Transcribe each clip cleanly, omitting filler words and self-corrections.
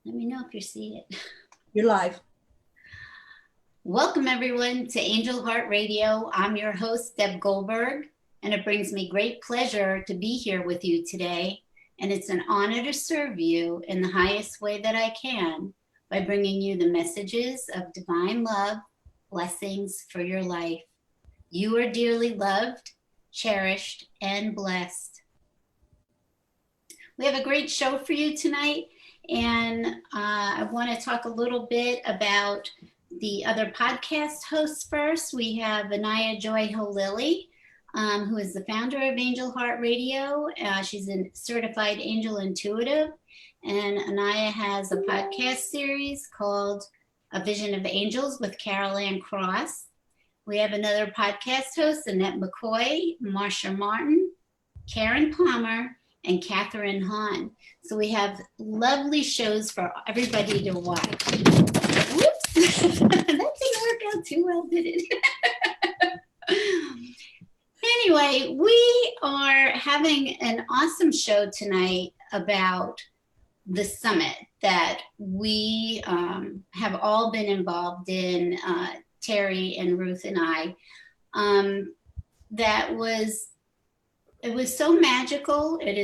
Let me know if you see it. You're live. Welcome everyone to Angel Heart Radio. I'm your host, Deb Goldberg, and it brings me great pleasure to be here with you today. And it's an honor to serve you in the highest way that I can by bringing you the messages of divine love, blessings for your life. You are dearly loved, cherished, and blessed. We have a great show for you tonight, and I want to talk a little bit about the other podcast hosts first. We have Anaya Joy Holili, who is the founder of Angel Heart Radio. She's a certified angel intuitive, and Anaya has a podcast series called A Vision of Angels with Carol Ann Cross. We have another podcast host, Annette McCoy, Marsha Martin, Karen Palmer, and Catherine Hahn. So we have lovely shows for everybody to watch. Whoops, that didn't work out too well, did it? Anyway, we are having an awesome show tonight about the summit that we have all been involved in, Teri and Ruth and I. It was so magical. It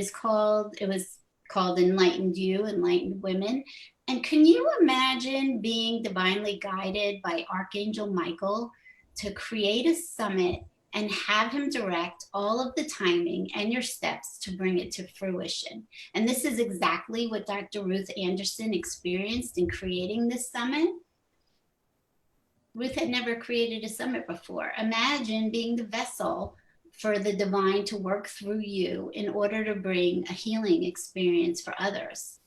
was called Enlightened You, Enlightened Women. And can you imagine being divinely guided by Archangel Michael to create a summit and have him direct all of the timing and your steps to bring it to fruition? And this is exactly what Dr. Ruth Anderson experienced in creating this summit. Ruth had never created a summit before. Imagine being the vessel for the divine to work through you in order to bring a healing experience for others.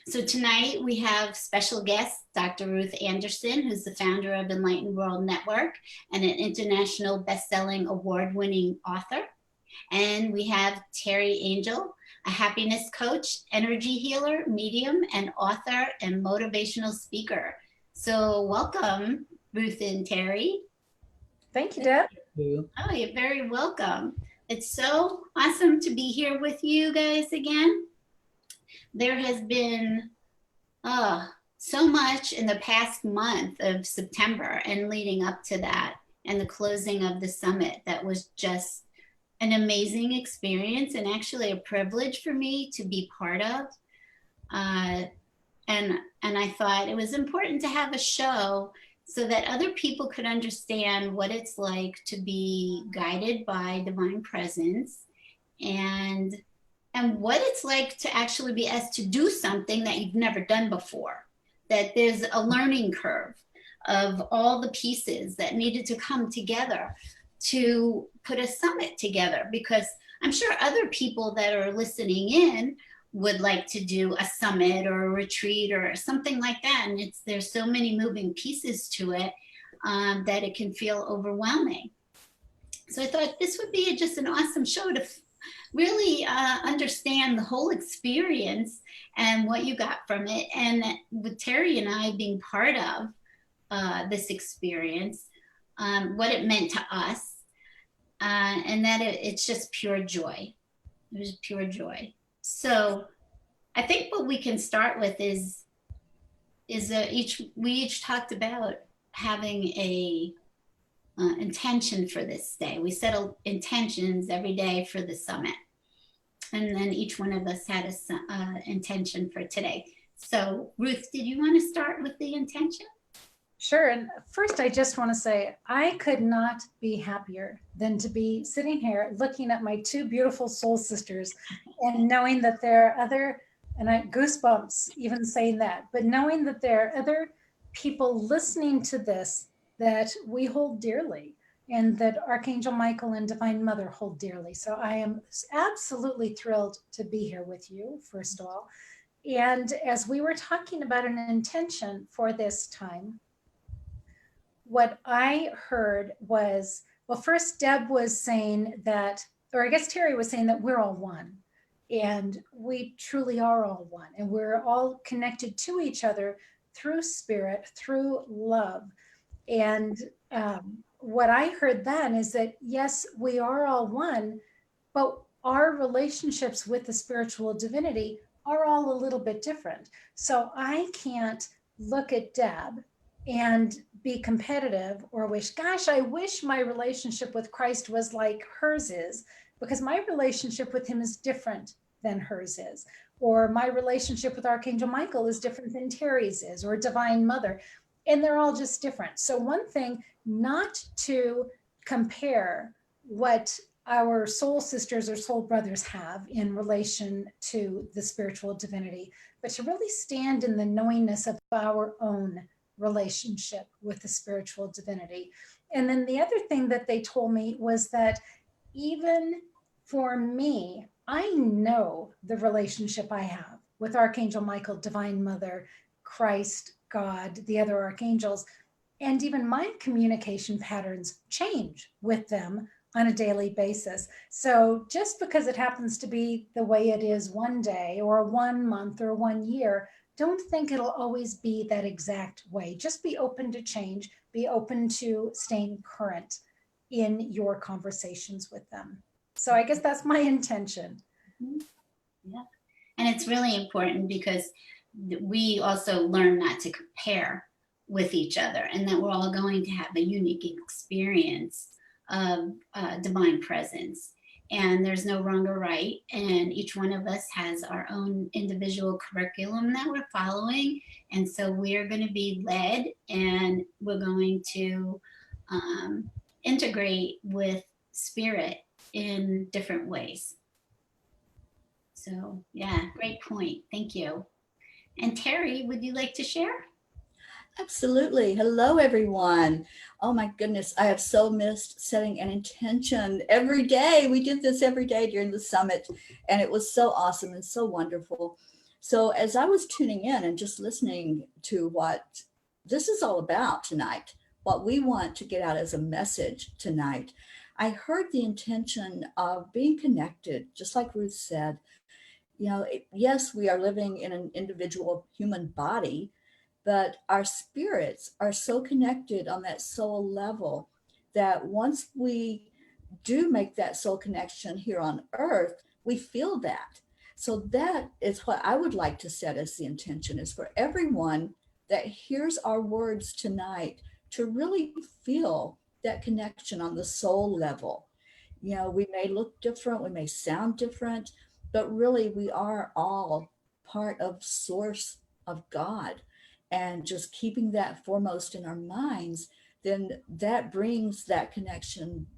So tonight we have special guest, Dr. Ruth Anderson, who's the founder of Enlightened World Network and an international best-selling award-winning author. And we have Teri Angel, a happiness coach, energy healer, medium, and author and motivational speaker. So welcome, Ruth and Teri. Thank you, Deb. Oh, you're very welcome. It's so awesome to be here with you guys again. There has been so much in the past month of September and leading up to that and the closing of the summit that was just an amazing experience and actually a privilege for me to be part of. And I thought it was important to have a show so that other people could understand what it's like to be guided by divine presence and what it's like to actually be asked to do something that you've never done before, that there's a learning curve of all the pieces that needed to come together to put a summit together, because I'm sure other people that are listening in would like to do a summit or a retreat or something like that. And there's so many moving pieces to it that it can feel overwhelming. So I thought this would be just an awesome show to really understand the whole experience and what you got from it. And with Teri and I being part of this experience, what it meant to us, and that it's just pure joy. It was pure joy. So I think what we can start with is we each talked about having a intention for this day. We set intentions every day for the summit, and then each one of us had a intention for today. So Ruth, did you want to start with the intention? Sure. And first, I just want to say I could not be happier than to be sitting here looking at my two beautiful soul sisters and knowing that there are other, and I goosebumps even saying that, but knowing that there are other people listening to this that we hold dearly and that Archangel Michael and Divine Mother hold dearly. So I am absolutely thrilled to be here with you, first of all. And as we were talking about an intention for this time, what I heard was, well, first Deb was saying that, or I guess Teri was saying that we're all one. And we truly are all one. And we're all connected to each other through spirit, through love. And what I heard then is that, yes, we are all one, but our relationships with the spiritual divinity are all a little bit different. So I can't look at Deb and be competitive or wish, gosh, I wish my relationship with Christ was like hers is, because my relationship with him is different than hers is. Or my relationship with Archangel Michael is different than Teri's is, or Divine Mother. And they're all just different. So, one thing, not to compare what our soul sisters or soul brothers have in relation to the spiritual divinity, but to really stand in the knowingness of our own relationship with the spiritual divinity. And then the other thing that they told me was that even for me, I know the relationship I have with Archangel Michael, Divine Mother, Christ, God, the other archangels, and even my communication patterns change with them on a daily basis. So just because it happens to be the way it is one day or 1 month or 1 year, don't think it'll always be that exact way. Just be open to change, be open to staying current in your conversations with them. So I guess that's my intention. Yeah. And it's really important because we also learn not to compare with each other, and that we're all going to have a unique experience of divine presence. And there's no wrong or right. And each one of us has our own individual curriculum that we're following. And so we're going to be led, and we're going to integrate with spirit in different ways. So, yeah, great point. Thank you. And Teri, would you like to share? Absolutely. Hello, everyone. Oh my goodness, I have so missed setting an intention every day. We did this every day during the summit, and it was so awesome and so wonderful. So as I was tuning in and just listening to what this is all about tonight, what we want to get out as a message tonight, I heard the intention of being connected, just like Ruth said. Yes, we are living in an individual human body, but our spirits are so connected on that soul level that once we do make that soul connection here on earth, we feel that. So that is what I would like to set as the intention, is for everyone that hears our words tonight to really feel that connection on the soul level. We may look different, we may sound different, but really we are all part of source of God. And just keeping that foremost in our minds, then that brings that connection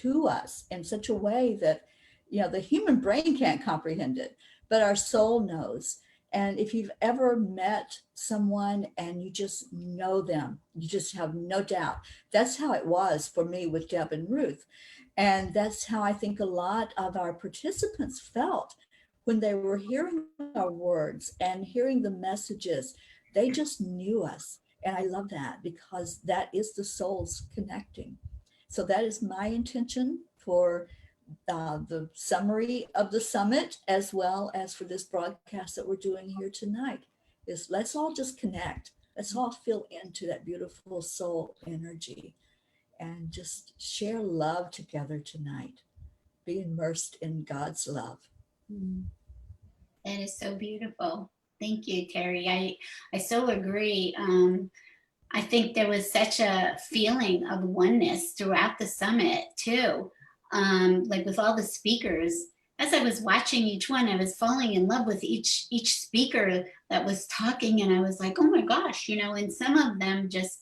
to us in such a way that the human brain can't comprehend it, but our soul knows. And if you've ever met someone and you just know them, you just have no doubt. That's how it was for me with Deb and Ruth. And that's how I think a lot of our participants felt when they were hearing our words and hearing the messages. They just knew us. And I love that, because that is the souls connecting. So that is my intention for the summary of the summit, as well as for this broadcast that we're doing here tonight, is let's all just connect. Let's all feel into that beautiful soul energy and just share love together tonight. Be immersed in God's love. That is so beautiful. Thank you, Teri. I so agree. I think there was such a feeling of oneness throughout the summit too. Like with all the speakers, as I was watching each one, I was falling in love with each speaker that was talking, and I was like, oh my gosh, and some of them just,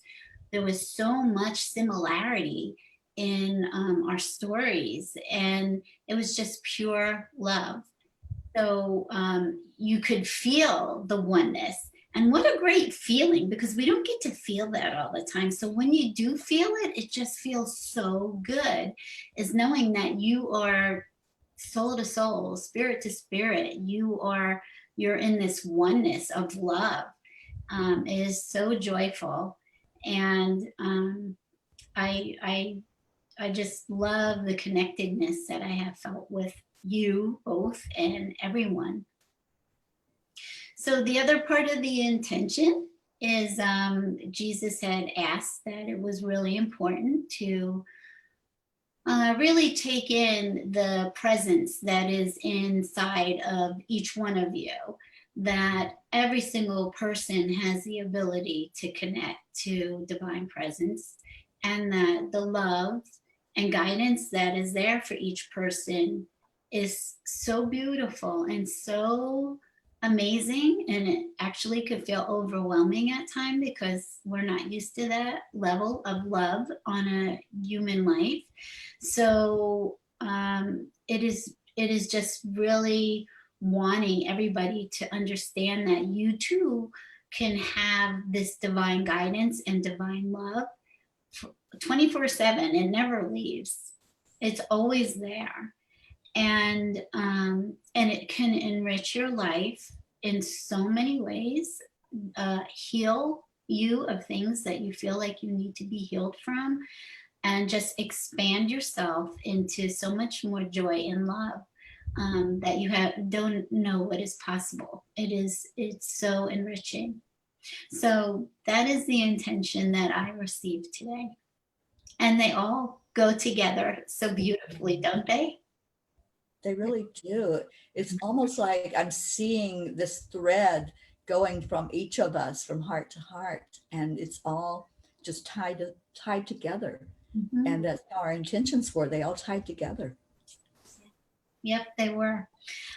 there was so much similarity in our stories, and it was just pure love. So you could feel the oneness. And what a great feeling, because we don't get to feel that all the time. So when you do feel it, it just feels so good, is knowing that you are soul to soul, spirit to spirit. You're in this oneness of love. It is so joyful. And I just love the connectedness that I have felt with you both and everyone. So the other part of the intention is Jesus had asked that it was really important to really take in the presence that is inside of each one of you, that every single person has the ability to connect to divine presence, and that the love and guidance that is there for each person is so beautiful and so amazing, and it actually could feel overwhelming at times because we're not used to that level of love on a human life. So it is just really wanting everybody to understand that you too can have this divine guidance and divine love 24/7. It never leaves. It's always there, and it can enrich your life in so many ways, heal you of things that you feel like you need to be healed from, and just expand yourself into so much more joy and love, that you don't know what is possible. It's so enriching. So that is the intention that I received today, and they all go together so beautifully, don't they? They really do. It's almost like I'm seeing this thread going from each of us from heart to heart, and it's all just tied together. Mm-hmm. And that's how our intentions were. They all tied together. Yep, they were.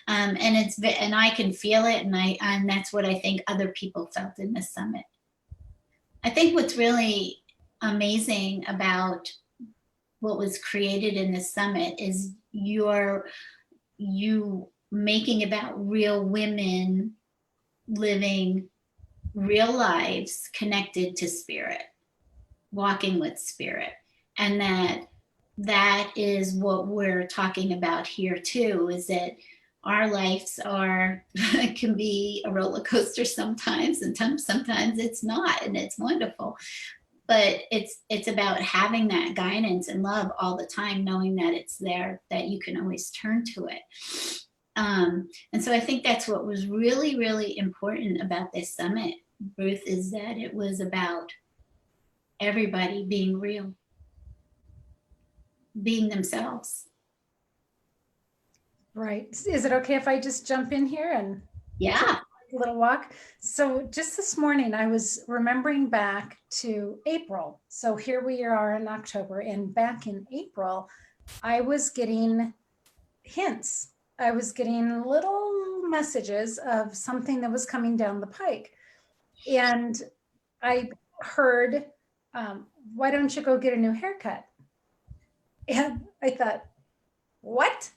And I can feel it, and that's what I think other people felt in this summit. I think what's really amazing about what was created in this summit is you making about real women living real lives connected to spirit, walking with spirit, and that is what we're talking about here too, is that our lives can be a roller coaster sometimes, and sometimes it's not, and it's wonderful. But it's about having that guidance and love all the time, knowing that it's there, that you can always turn to it. And so I think that's what was really, really important about this summit, Ruth, is that it was about everybody being real, being themselves. Right. Is it okay if I just jump in here and Yeah. a little walk? So just this morning, I was remembering back to April. So here we are in October, and back in April, I was getting hints. I was getting little messages of something that was coming down the pike. And I heard, why don't you go get a new haircut? And I thought, what?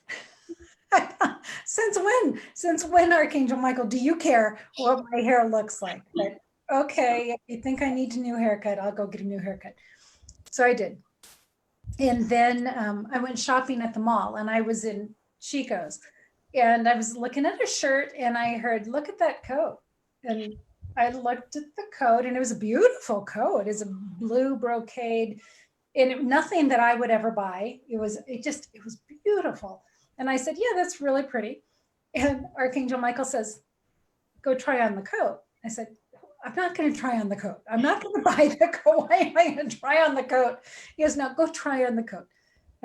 Since when, Archangel Michael, do you care what my hair looks like? But okay, if you think I need a new haircut, I'll go get a new haircut. So I did. And then I went shopping at the mall, and I was in Chico's, and I was looking at a shirt, and I heard, look at that coat. And I looked at the coat, and it was a beautiful coat. It's a blue brocade, and nothing that I would ever buy. It was beautiful. And I said, yeah, that's really pretty. And Archangel Michael says, go try on the coat. I said, I'm not going to try on the coat. I'm not going to buy the coat. Why am I going to try on the coat? He goes, no, go try on the coat.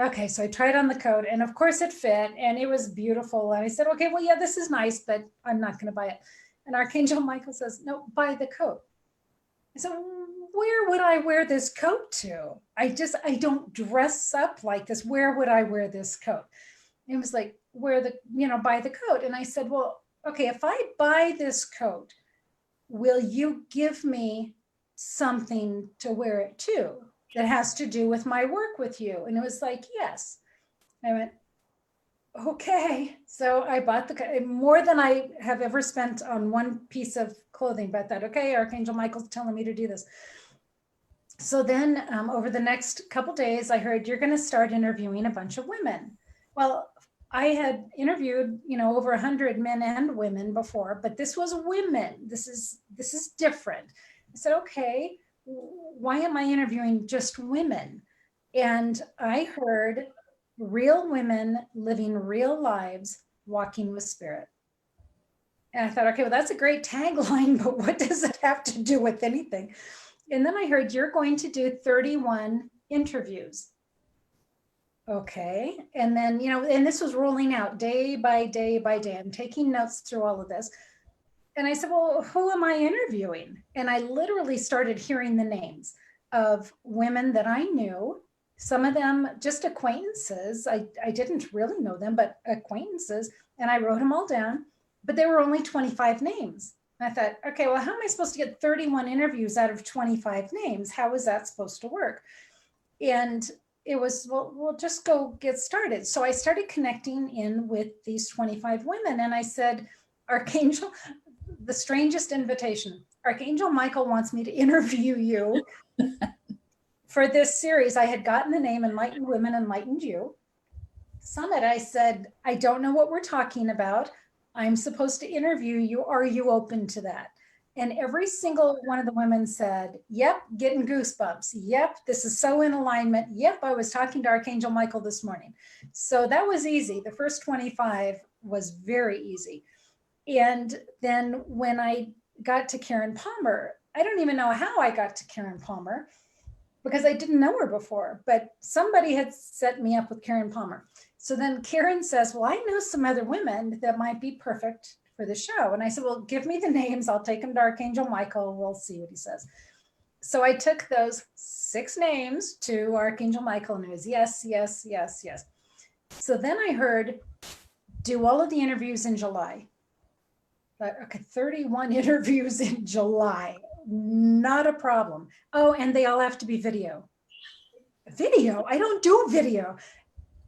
Okay, so I tried on the coat, and of course it fit, and it was beautiful. And I said, okay, well, yeah, this is nice, but I'm not going to buy it. And Archangel Michael says, no, buy the coat. I said, where would I wear this coat to? I don't dress up like this. Where would I wear this coat? It was like, buy the coat. And I said, well, okay, if I buy this coat, will you give me something to wear it to that has to do with my work with you? And it was like, yes. I went, okay. So I bought the coat, more than I have ever spent on one piece of clothing, but that, okay, Archangel Michael's telling me to do this. So then over the next couple days, I heard, you're going to start interviewing a bunch of women. Well, I had interviewed, over 100 men and women before, but this was women. This is different. I said, okay, why am I interviewing just women? And I heard real women living real lives, walking with spirit. And I thought, okay, well, that's a great tagline, but what does it have to do with anything? And then I heard, you're going to do 31 interviews. okay. And then, and this was rolling out day by day by day. I'm taking notes through all of this. And I said, well, who am I interviewing? And I literally started hearing the names of women that I knew, some of them just acquaintances. I didn't really know them, but acquaintances. And I wrote them all down, but there were only 25 names. And I thought, okay, well, how am I supposed to get 31 interviews out of 25 names? How is that supposed to work? And it was, well, we'll just go get started. So I started connecting in with these 25 women. And I said, Archangel, the strangest invitation. Archangel Michael wants me to interview you for this series. I had gotten the name Enlightened Women, Enlightened You Summit. I said, I don't know what we're talking about. I'm supposed to interview you. Are you open to that? And every single one of the women said, yep, getting goosebumps. Yep, this is so in alignment. Yep, I was talking to Archangel Michael this morning. So that was easy. The first 25 was very easy. And then when I got to Karen Palmer, I don't even know how I got to Karen Palmer because I didn't know her before, but somebody had set me up with Karen Palmer. So then Karen says, well, I know some other women that might be perfect for the show. And I said, well, give me the names. I'll take them to Archangel Michael. We'll see what he says. So I took those 6 names to Archangel Michael and it was yes, yes, yes, yes. So then I heard, do all of the interviews in July. Okay, 31 interviews in July, not a problem. Oh, and they all have to be video. Video? I don't do video.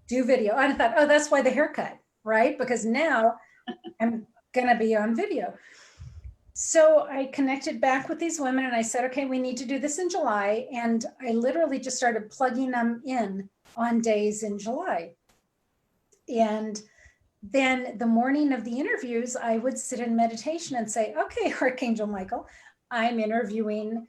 Do video. And I thought, oh, that's why the haircut, right? Because now I'm gonna be on video. So I connected back with these women and I said, okay, we need to do this in July. And I literally just started plugging them in on days in July. And then the morning of the interviews, I would sit in meditation and say, okay, Archangel Michael, I'm interviewing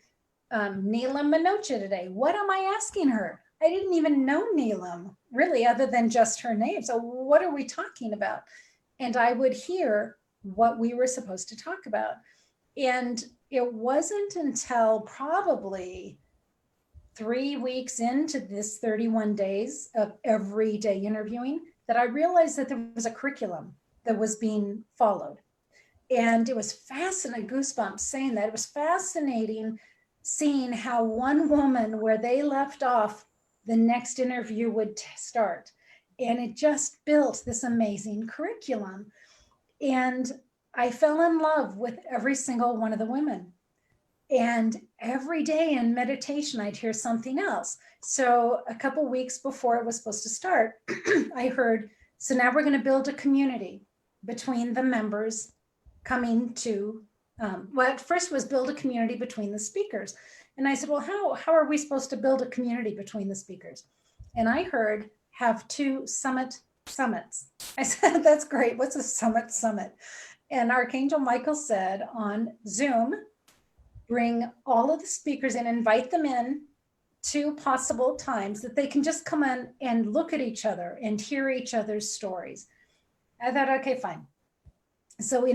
Neelam Manocha today. What am I asking her? I didn't even know Neelam, really, other than just her name. So what are we talking about? And I would hear what we were supposed to talk about. And it wasn't until probably 3 weeks into this 31 days of everyday interviewing that I realized that there was a curriculum that was being followed. And it was fascinating, goosebumps saying that. It was fascinating seeing how one woman, where they left off, the next interview would start. And it just built this amazing curriculum. And I fell in love with every single one of the women. And every day in meditation, I'd hear something else. So a couple weeks before it was supposed to start, I heard, so now we're going to build a community between the members coming to, well, at first was build a community between the speakers. And I said, well, how are we supposed to build a community between the speakers? And I heard, have 2 summits. I said, that's great. What's a summit? And Archangel Michael said on Zoom, bring all of the speakers and invite them in 2 possible times that they can just come in and look at each other and hear each other's stories. I thought, okay, fine. So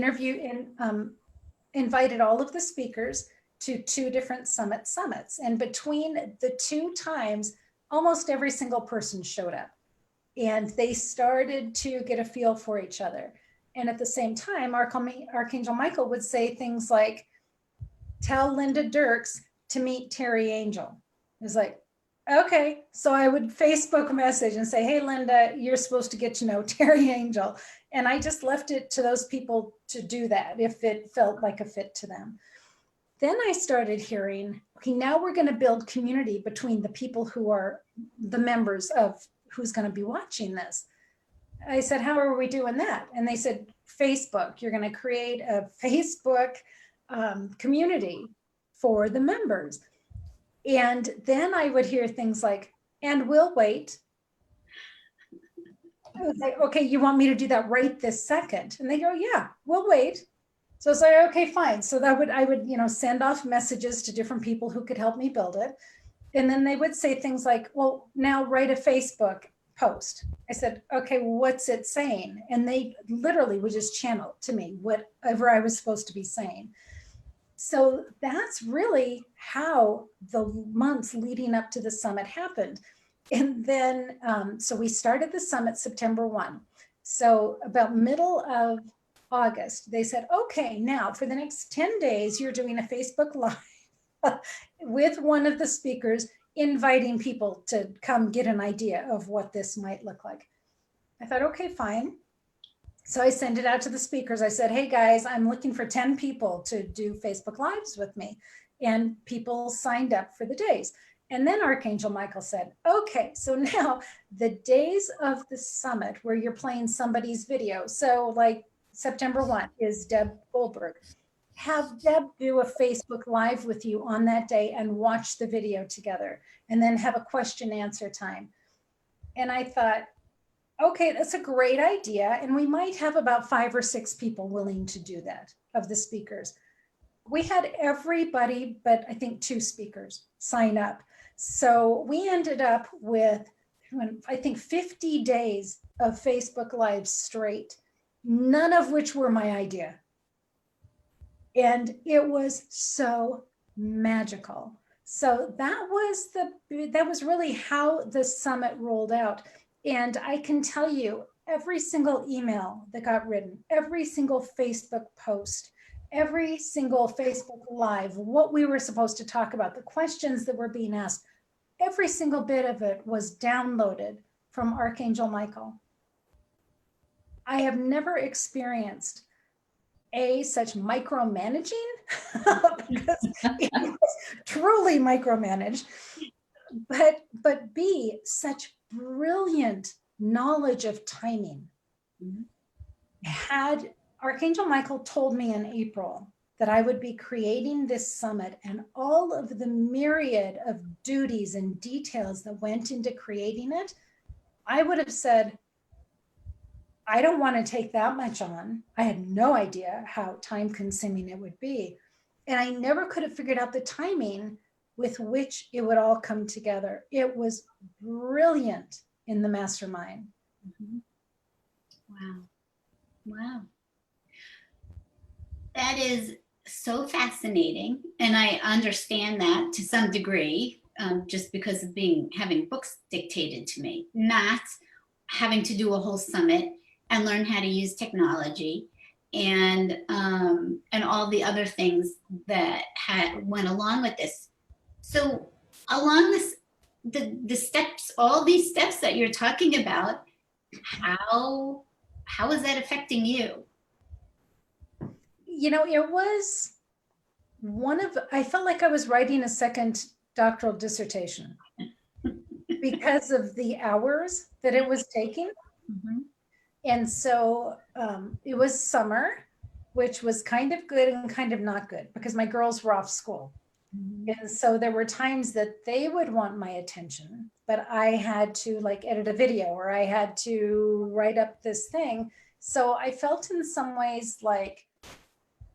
invited all of the speakers to 2 different summits. And between the 2 times, almost every single person showed up and they started to get a feel for each other. And at the same time, Archangel Michael would say things like, tell Linda Dirks to meet Teri Angel. It was like, okay. So I would Facebook message and say, hey, Linda, you're supposed to get to know Teri Angel. And I just left it to those people to do that if it felt like a fit to them. Then I started hearing, okay, now we're going to build community between the people who are the members of who's going to be watching this. I said, how are we doing that? And they said, Facebook. You're going to create a Facebook community for the members. And then I would hear things like, and we'll wait. I was like, okay, you want me to do that right this second? And they go, yeah, we'll wait. So it's like, okay, fine. So I would, send off messages to different people who could help me build it. And then they would say things like, well, now write a Facebook post. I said, okay, what's it saying? And they literally would just channel to me whatever I was supposed to be saying. So that's really how the months leading up to the summit happened. And then, so we started the summit September 1. So about middle of August, they said, okay, now for the next 10 days, you're doing a Facebook Live with one of the speakers, inviting people to come get an idea of what this might look like. I thought, okay, fine. So I sent it out to the speakers. I said, hey guys, I'm looking for 10 people to do Facebook Lives with me. And people signed up for the days. And then Archangel Michael said, okay, so now the days of the summit where you're playing somebody's video. So like September 1 is Deb Goldberg. Have Deb do a Facebook Live with you on that day and watch the video together, and then have a question answer time. And I thought, okay, that's a great idea. And we might have about 5 or 6 people willing to do that of the speakers. We had everybody, but I think 2 speakers sign up. So we ended up with, I think, 50 days of Facebook Live straight, none of which were my idea. And it was so magical. So that was really how the summit rolled out. And I can tell you, every single email that got written, every single Facebook post, every single Facebook Live, what we were supposed to talk about, the questions that were being asked, every single bit of it was downloaded from Archangel Michael. I have never experienced such micromanaging, because it was truly micromanaged, but B, such brilliant knowledge of timing. Mm-hmm. Had Archangel Michael told me in April that I would be creating this summit, and all of the myriad of duties and details that went into creating it, I would have said, I don't want to take that much on. I had no idea how time consuming it would be. And I never could have figured out the timing with which it would all come together. It was brilliant in the mastermind. Mm-hmm. Wow. Wow. That is so fascinating. And I understand that to some degree, just because of having books dictated to me, not having to do a whole summit and learn how to use technology and all the other things that went along with this. So along this, the steps, all these steps that you're talking about, how is that affecting you? You know, it was I felt like I was writing a second doctoral dissertation because of the hours that it was taking. Mm-hmm. And so it was summer, which was kind of good and kind of not good because my girls were off school. Mm-hmm. And so there were times that they would want my attention, but I had to like edit a video or I had to write up this thing. So I felt in some ways like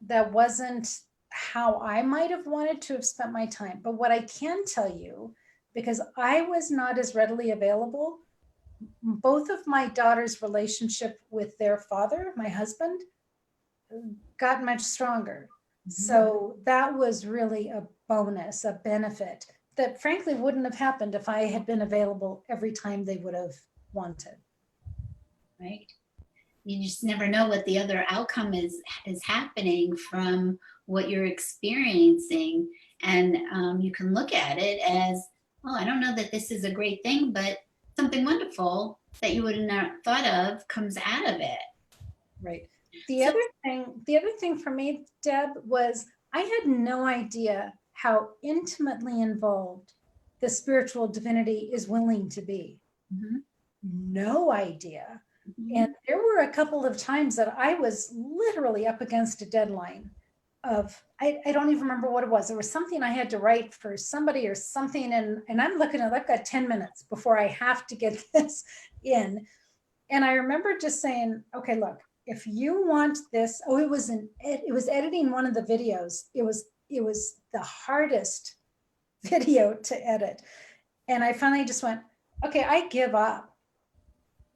that wasn't how I might have wanted to have spent my time. But what I can tell you, because I was not as readily available, both of my daughter's relationship with their father, my husband, got much stronger. Mm-hmm. So that was really a bonus, a benefit that frankly wouldn't have happened if I had been available every time they would have wanted. Right. You just never know what the other outcome is happening from what you're experiencing. And you can look at it as, oh, I don't know that this is a great thing, but something wonderful that you would have not thought of comes out of it. Right. The other thing for me, Deb, was I had no idea how intimately involved the spiritual divinity is willing to be. Mm-hmm. No idea. Mm-hmm. And there were a couple of times that I was literally up against a deadline of, I don't even remember what it was. There was something I had to write for somebody or something. And I'm looking at, I've got 10 minutes before I have to get this in. And I remember just saying, okay, look, if you want this, it was editing one of the videos. It was the hardest video to edit. And I finally just went, okay, I give up.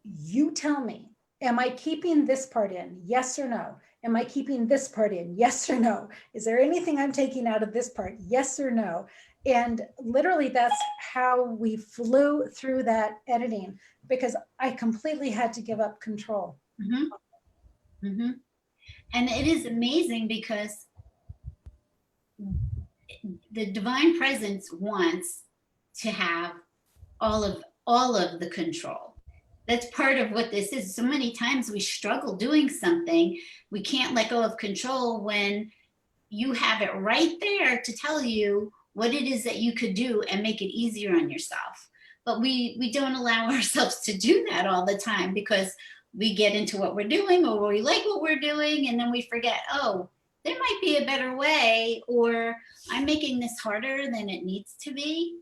You tell me, am I keeping this part in? Yes or no? Am I keeping this part in? Yes or no? Is there anything I'm taking out of this part? Yes or no? And literally that's how we flew through that editing, because I completely had to give up control. And it is amazing because the divine presence wants to have all of the control. That's part of what this is. So many times we struggle doing something. We can't let go of control when you have it right there to tell you what it is that you could do and make it easier on yourself. But we don't allow ourselves to do that all the time because we get into what we're doing, or we like what we're doing, and then we forget, oh, there might be a better way, or I'm making this harder than it needs to be.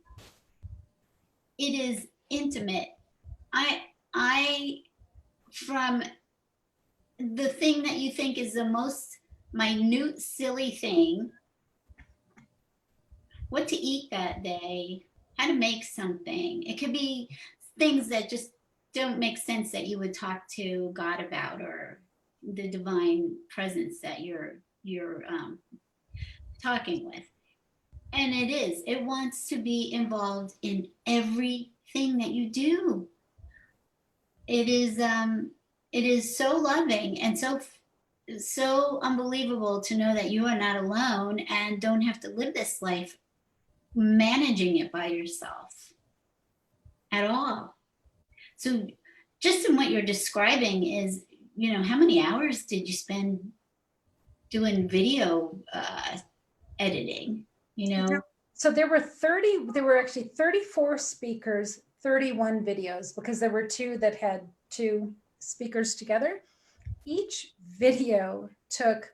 It is intimate. I from the thing that you think is the most minute, silly thing, what to eat that day, how to make something. It could be things that just don't make sense that you would talk to God about, or the divine presence that you're talking with. And it wants to be involved in everything that you do. It is so loving and so unbelievable to know that you are not alone and don't have to live this life managing it by yourself at all. So just in what you're describing is, how many hours did you spend doing video editing? So there were actually 34 speakers, 31 videos, because there were two that had two speakers together. Each video took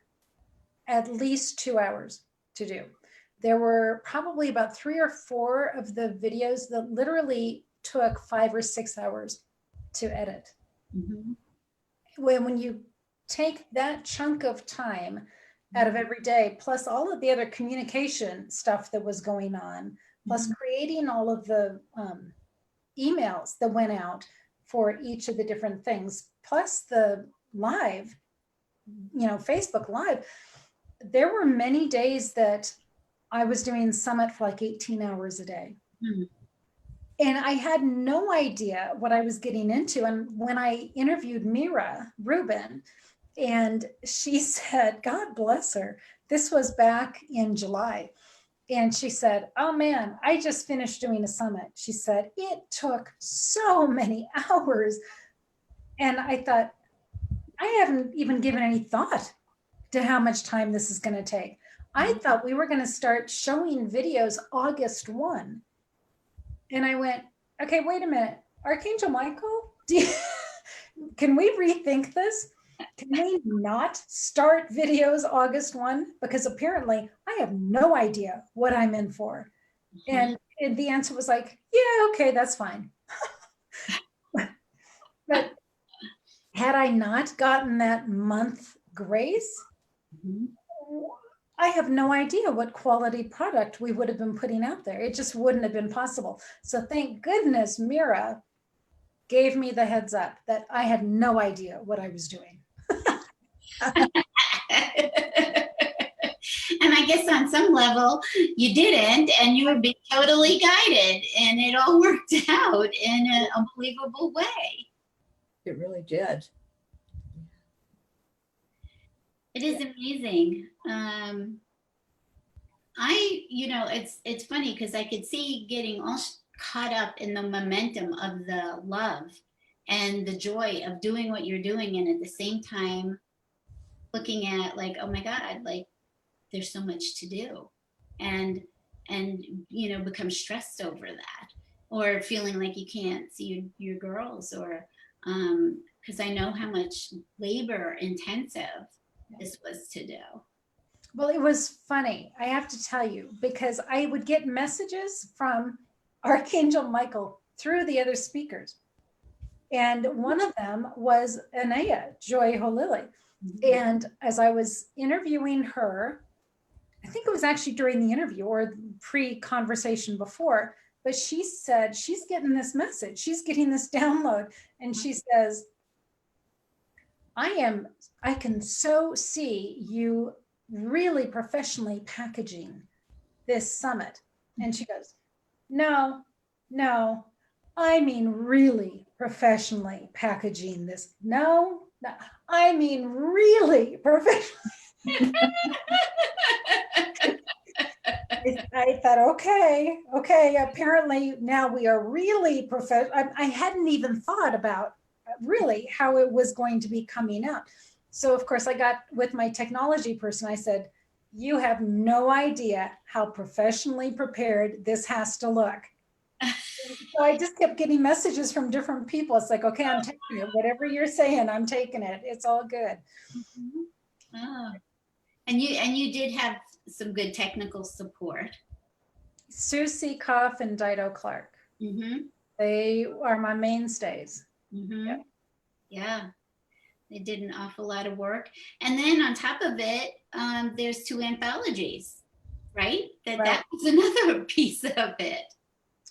at least 2 hours to do. There were probably about 3 or 4 of the videos that literally took 5 or 6 hours to edit. When you take that chunk of time out of every day, plus all of the other communication stuff that was going on, plus creating all of the emails that went out for each of the different things, plus the live, Facebook Live, there were many days that I was doing Summit for like 18 hours a day. And I had no idea what I was getting into. And when I interviewed Mira Rubin, and she said, God bless her, this was back in July. And she said, oh man, I just finished doing a summit. She said, it took so many hours. And I thought, I haven't even given any thought to how much time this is going to take. I thought we were going to start showing videos August 1. And I went, okay, wait a minute. Archangel Michael, can we rethink this? Can we not start videos August 1? Because apparently I have no idea what I'm in for. And the answer was like, yeah, okay, that's fine. But had I not gotten that month grace, I have no idea what quality product we would have been putting out there. It just wouldn't have been possible. So thank goodness Mira gave me the heads up that I had no idea what I was doing. And I guess on some level you didn't, and you were being totally guided, and it all worked out in an unbelievable way. It really did. It is amazing. It's funny because I could see getting all caught up in the momentum of the love and the joy of doing what you're doing, and at the same time looking at like, oh my God, like there's so much to do, and become stressed over that, or feeling like you can't see your girls, or because I know how much labor intensive this was to do. Well, it was funny, I have to tell you, because I would get messages from Archangel Michael through the other speakers. And one of them was Anaya Joy Holili. And as I was interviewing her, I think it was actually during the interview or pre-conversation before, but she said she's getting this message, she's getting this download, and she says, I can so see you really professionally packaging this summit. And she goes, no, no, I mean really professionally packaging this. No, no, I mean really professionally. I thought, okay, apparently now we are really professional. I hadn't even thought about really how it was going to be coming out. So of course I got with my technology person, I said, you have no idea how professionally prepared this has to look. So I just kept getting messages from different people. It's like, okay, I'm taking it. Whatever you're saying, I'm taking it. It's all good. Mhm. Oh. And you did have some good technical support. Susie Koff and Dido Clark. Mm-hmm. They are my mainstays. Mm-hmm. Yep. Yeah. They did an awful lot of work. And then on top of it, there's 2 anthologies, right? That was another piece of it.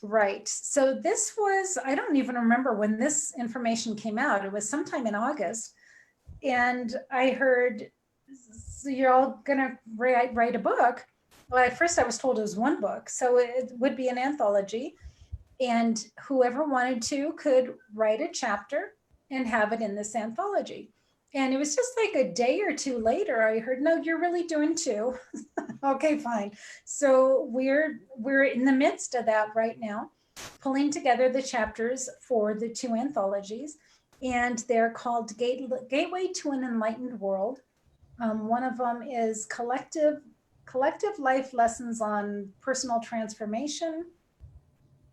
Right. So this was, I don't even remember when this information came out. It was sometime in August. And I heard, so you're all going to write a book. Well, at first I was told it was 1 book. So it would be an anthology. And whoever wanted to could write a chapter and have it in this anthology. And it was just like a day or 2 later, I heard, no, you're really doing 2. Okay, fine. So we're in the midst of that right now, pulling together the chapters for the 2 anthologies, and they're called Gateway to an Enlightened World. One of them is collective life lessons on personal transformation,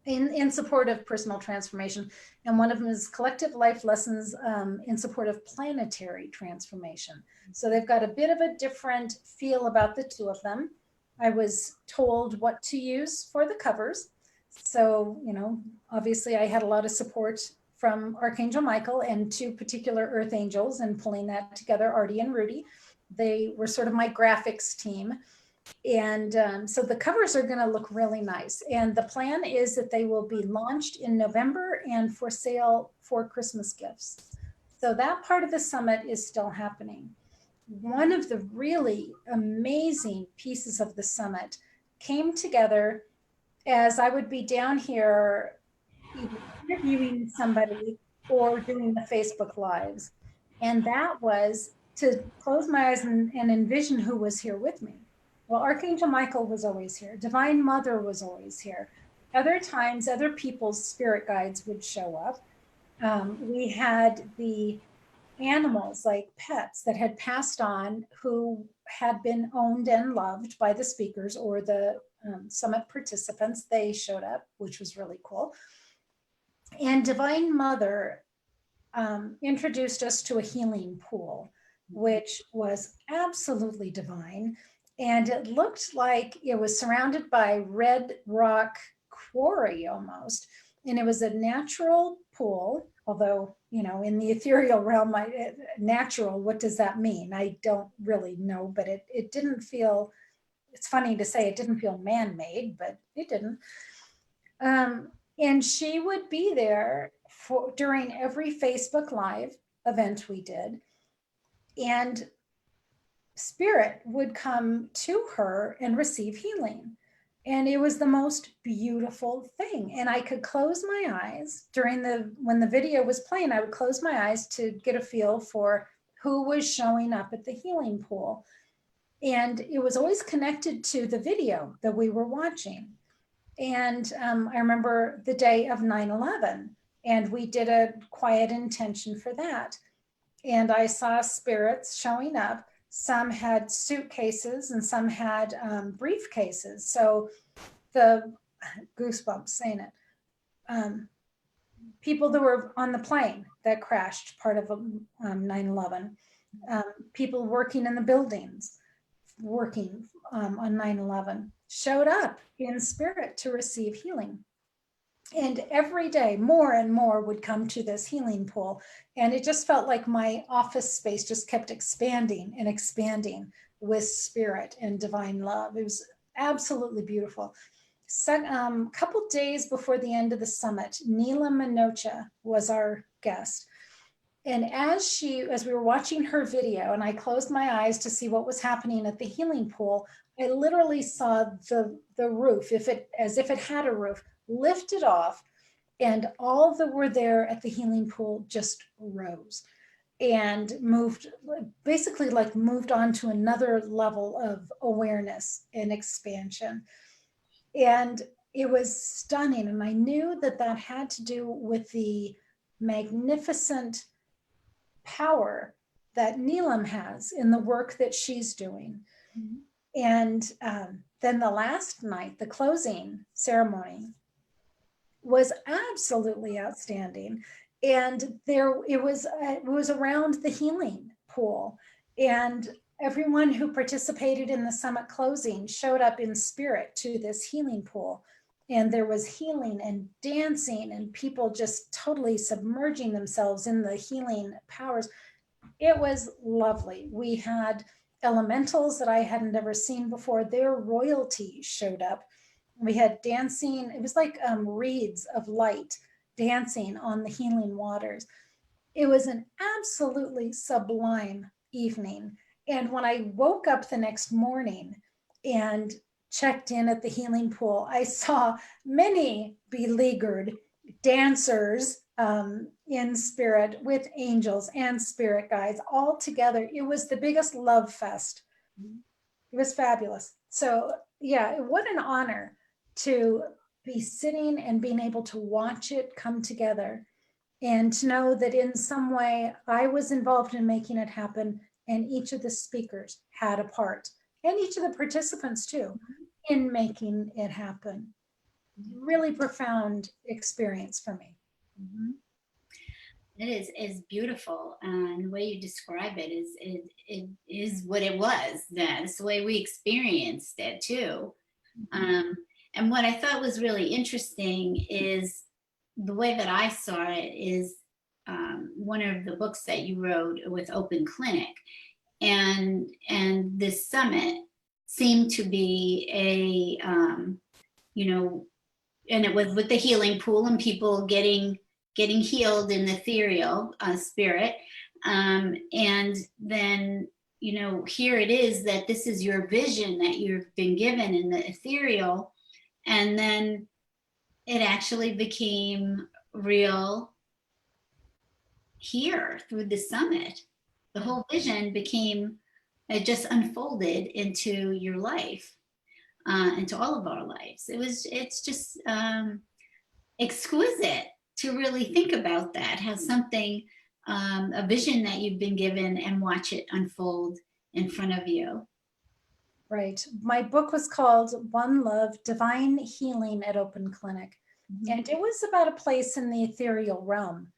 in support of personal transformation. And one of them is collective life lessons in support of planetary transformation. So they've got a bit of a different feel about the 2 of them. I was told what to use for the covers. So, obviously I had a lot of support from Archangel Michael and 2 particular Earth Angels and pulling that together, Artie and Rudy. They were sort of my graphics team. And so the covers are going to look really nice. And the plan is that they will be launched in November and for sale for Christmas gifts. So that part of the summit is still happening. One of the really amazing pieces of the summit came together as I would be down here either interviewing somebody or doing the Facebook Lives. And that was to close my eyes and envision who was here with me. Well, Archangel Michael was always here. Divine Mother was always here. Other times, other people's spirit guides would show up. We had the animals, like pets that had passed on, who had been owned and loved by the speakers or the summit participants. They showed up, which was really cool. And Divine Mother introduced us to a healing pool, which was absolutely divine. And it looked like it was surrounded by red rock quarry almost. And it was a natural pool, although, in the ethereal realm, natural, what does that mean? I don't really know, but it didn't feel, it's funny to say it didn't feel man-made, but it didn't. And she would be there during every Facebook Live event we did. And spirit would come to her and receive healing. And it was the most beautiful thing. And I could close my eyes when the video was playing, I would close my eyes to get a feel for who was showing up at the healing pool. And it was always connected to the video that we were watching. And I remember the day of 9/11, and we did a quiet intention for that. And I saw spirits showing up. Some had suitcases and some had briefcases. So the goosebumps saying it. People that were on the plane that crashed, part of 9/11. People working in the buildings, working on 9/11, showed up in spirit to receive healing. And every day, more and more would come to this healing pool. And it just felt like my office space just kept expanding and expanding with spirit and divine love. It was absolutely beautiful. Couple days before the end of the summit, Neela Minocha was our guest. And as we were watching her video and I closed my eyes to see what was happening at the healing pool, I literally saw the roof, as if it had a roof, lifted off, and all that were there at the healing pool just rose and moved, basically like moved on to another level of awareness and expansion. And it was stunning. And I knew that that had to do with the magnificent power that Neelam has in the work that she's doing. Mm-hmm. And then the last night, the closing ceremony was absolutely outstanding. And it was around the healing pool. And everyone who participated in the summit closing showed up in spirit to this healing pool. And there was healing and dancing and people just totally submerging themselves in the healing powers. It was lovely. We had elementals that I hadn't ever seen before. Their royalty showed up. We had dancing. It was like reeds of light dancing on the healing waters. It was an absolutely sublime evening. And when I woke up the next morning and checked in at the healing pool, I saw many beleaguered dancers in spirit with angels and spirit guides all together. It was the biggest love fest. It was fabulous. So yeah, what an honor to be sitting and being able to watch it come together and to know that in some way I was involved in making it happen, and each of the speakers had a part, and each of the participants too, in making it happen. Really profound experience for me. Mm-hmm. It is beautiful, and the way you describe it is what it was. That's the way we experienced it too. And what I thought was really interesting is the way that I saw it is one of the books that you wrote with Open Clinic, and this summit seemed to be and it was with the healing pool and people getting healed in the ethereal spirit, and then here it is that this is your vision that you've been given in the ethereal, and then it actually became real here through the summit. The whole vision it just unfolded into your life, into all of our lives. It's just exquisite to really think about that, how something, a vision that you've been given, and watch it unfold in front of you. Right. My book was called One Love, Divine Healing at Open Clinic. Mm-hmm. And it was about a place in the ethereal realm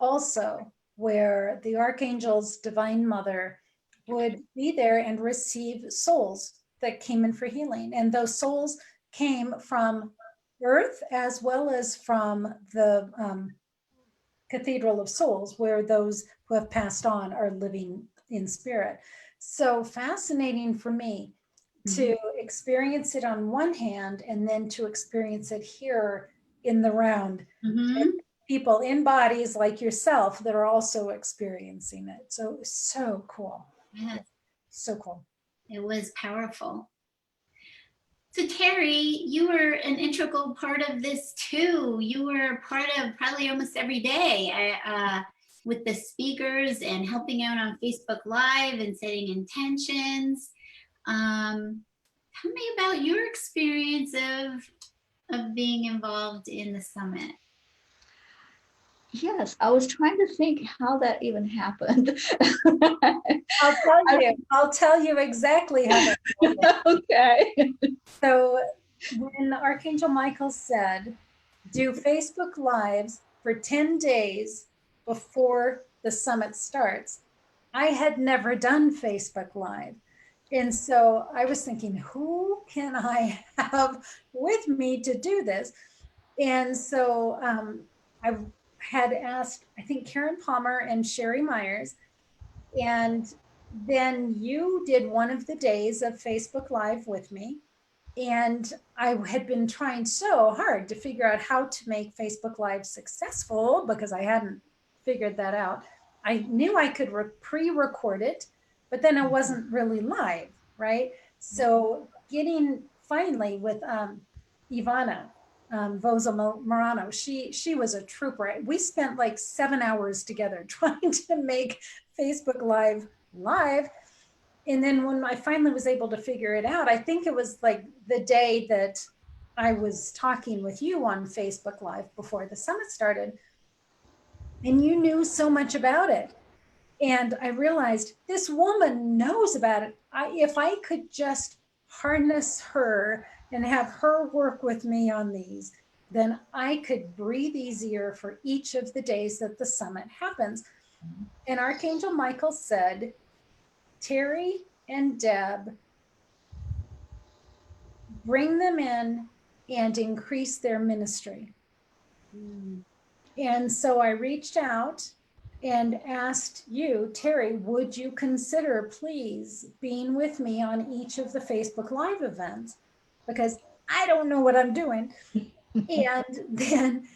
also, where the Archangel's Divine Mother would be there and receive souls that came in for healing. And those souls came from Earth as well as from the Cathedral of Souls, where those who have passed on are living in spirit. So fascinating for me to experience it on one hand, and then to experience it here in the round. Mm-hmm. People in bodies like yourself that are also experiencing it. So cool. Yeah. So cool. It was powerful. So Teri, you were an integral part of this too. You were part of probably almost every day with the speakers and helping out on Facebook Live and setting intentions. Tell me about your experience of being involved in the summit. Yes, I was trying to think how that even happened. I'll tell you exactly how that happened. Okay. So when Archangel Michael said, do Facebook Lives for 10 days before the summit starts, I had never done Facebook Live. And so I was thinking, who can I have with me to do this? And so I had asked, I think, Karen Palmer and Sherry Myers. And then you did one of the days of Facebook Live with me. And I had been trying so hard to figure out how to make Facebook Live successful because I hadn't figured that out. I knew I could pre-record it, but then I wasn't really live, right? So getting finally with Ivana Voza Morano, she was a trooper. We spent like 7 hours together trying to make Facebook live. And then when I finally was able to figure it out, I think it was like the day that I was talking with you on Facebook Live before the summit started, and you knew so much about it. And I realized this woman knows about it. If I could just harness her and have her work with me on these, then I could breathe easier for each of the days that the summit happens. And Archangel Michael said, Teri and Deb, bring them in and increase their ministry. And so I reached out and asked you, Teri, would you consider please being with me on each of the Facebook Live events? Because I don't know what I'm doing. And then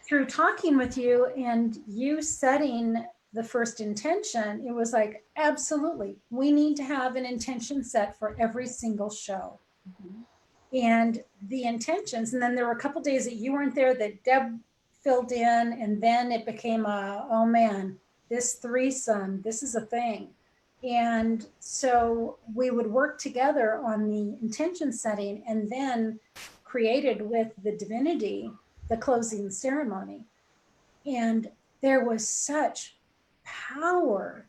through talking with you and you setting the first intention, it was like, absolutely, we need to have an intention set for every single show. And the intentions, and then there were a couple days that you weren't there that Deb filled in, and then it became oh man, this threesome, this is a thing. And so we would work together on the intention setting, and then created with the divinity the closing ceremony. And there was such power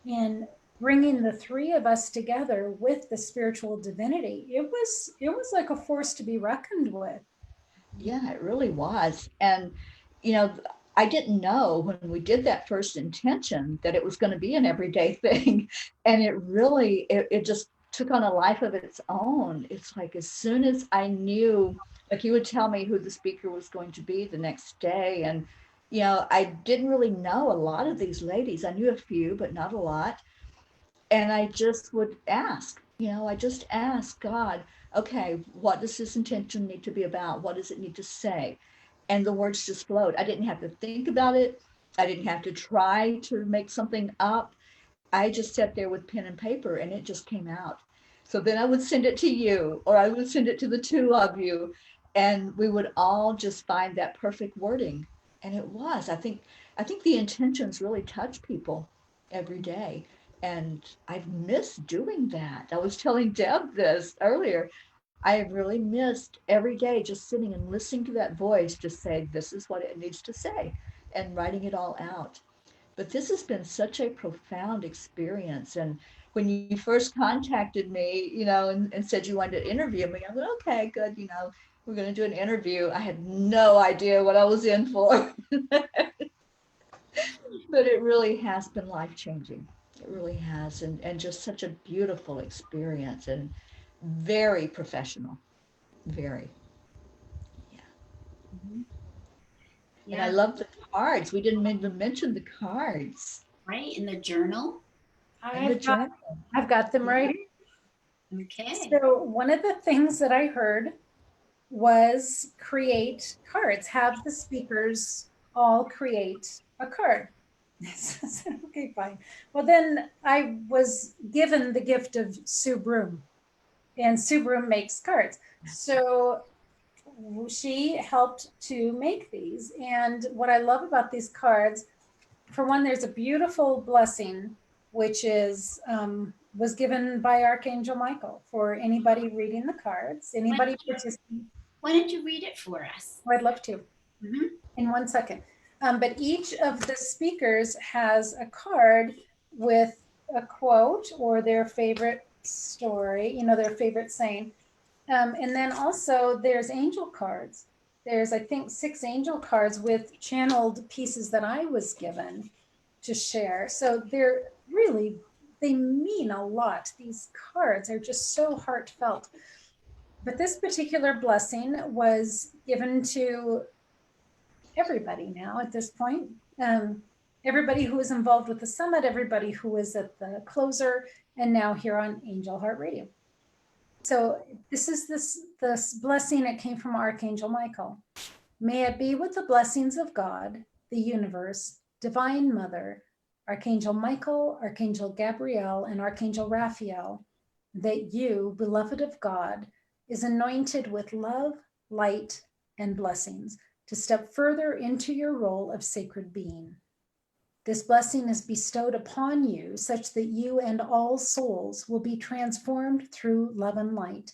in bringing the three of us together with the spiritual divinity. It was like a force to be reckoned with. Yeah, it really was. And, you know, I didn't know when we did that first intention that it was going to be an everyday thing. And it really, it just took on a life of its own. It's like as soon as I knew, like you would tell me who the speaker was going to be the next day. And, you know, I didn't really know a lot of these ladies. I knew a few, but not a lot. And I just would ask, I just asked God, okay, what does this intention need to be about? What does it need to say? And the words just flowed. I didn't have to think about it. I didn't have to try to make something up. I just sat there with pen and paper and it just came out. So then I would send it to you, or I would send it to the two of you, and we would all just find that perfect wording. And it was, I think the intentions really touch people every day. And I've missed doing that. I was telling Deb this earlier. I have really missed every day just sitting and listening to that voice just say, this is what it needs to say, and writing it all out. But this has been such a profound experience. And when you first contacted me, and said you wanted to interview me, I went, okay, good, we're going to do an interview. I had no idea what I was in for. But it really has been life-changing. It really has. And just such a beautiful experience and very professional. Very. Yeah. Mhm. And I love the cards. We didn't even mention the cards. Right, in the journal. I've got them right here. Okay. So one of the things that I heard was create cards, have the speakers all create a card. Okay, fine. Well, then I was given the gift of Sue Broom, and Sue Broom makes cards. So she helped to make these. And what I love about these cards, for one, there's a beautiful blessing, which was given by Archangel Michael for anybody reading the cards, anybody participating. Why don't you read it for us? Oh, I'd love to. In 1 second. But each of the speakers has a card with a quote or their favorite story, their favorite saying. And then also there's angel cards. There's, I think, 6 angel cards with channeled pieces that I was given to share. So they mean a lot. These cards are just so heartfelt. But this particular blessing was given to everybody now at this point. Everybody who was involved with the summit, everybody who was at the closer, and now here on Angel Heart Radio. So this is this blessing. It came from Archangel Michael. May it be with the blessings of God, the universe, Divine Mother, Archangel Michael, Archangel Gabriel, and Archangel Raphael, that you, beloved of God, is anointed with love, light, and blessings to step further into your role of sacred being. This blessing is bestowed upon you such that you and all souls will be transformed through love and light.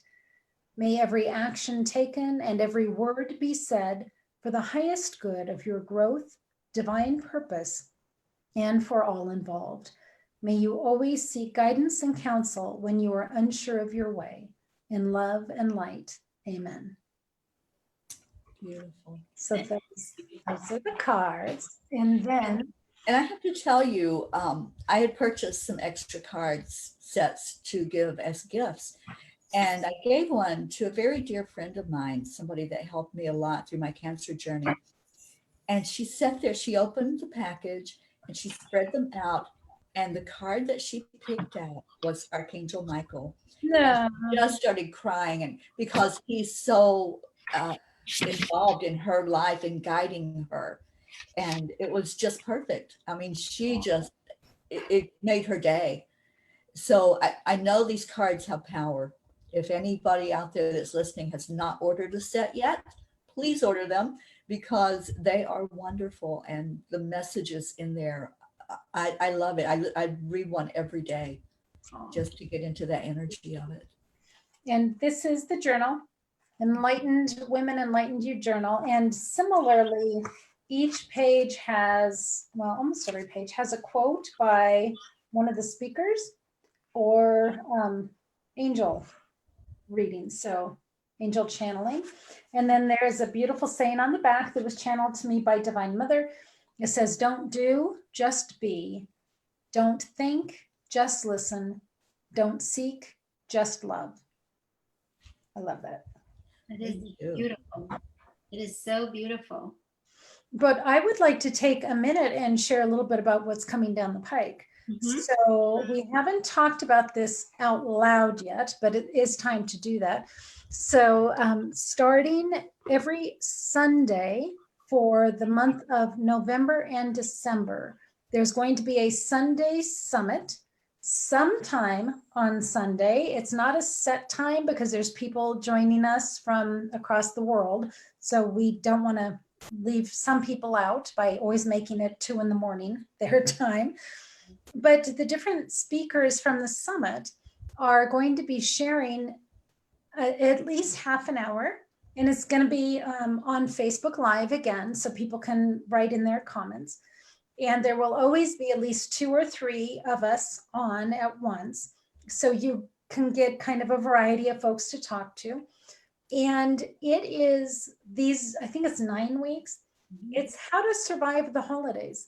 May every action taken and every word be said for the highest good of your growth, divine purpose, and for all involved. May you always seek guidance and counsel when you are unsure of your way. In love and light, amen. Beautiful. So those are the cards. And then And I have to tell you, I had purchased some extra cards sets to give as gifts. And I gave one to a very dear friend of mine, somebody that helped me a lot through my cancer journey. And she sat there, she opened the package and she spread them out. And the card that she picked out was Archangel Michael. no, Just started crying, and because he's so involved in her life and guiding her. And it was just perfect. I mean, she just, it made her day. So I know these cards have power. If anybody out there that's listening has not ordered a set yet, please order them because they are wonderful. And the messages in there, I love it. I read one every day just to get into that energy of it. and this is the journal, Enlightened Women Enlightened You Journal. And similarly, each page has, well, almost every page has a quote by one of the speakers or angel reading, so angel channeling. And then there's a beautiful saying on the back that was channeled to me by Divine Mother. It says, don't do, just be. Don't think, just listen. Don't seek, just love. I love that. It is beautiful. It is so beautiful. But I would like to take a minute and share a little bit about what's coming down the pike. Mhm. So we haven't talked about this out loud yet, but it is time to do that. So starting every Sunday for the month of November and December, there's going to be a Sunday summit sometime on Sunday. It's not a set time because there's people joining us from across the world. So we don't want to leave some people out by always making it 2 a.m. their time. But the different speakers from the summit are going to be sharing at least half an hour. And it's going to be on Facebook Live again, so people can write in their comments. And there will always be at least 2 or 3 of us on at once. So you can get kind of a variety of folks to talk to. And it is these, I think it's 9 weeks. It's how to survive the holidays.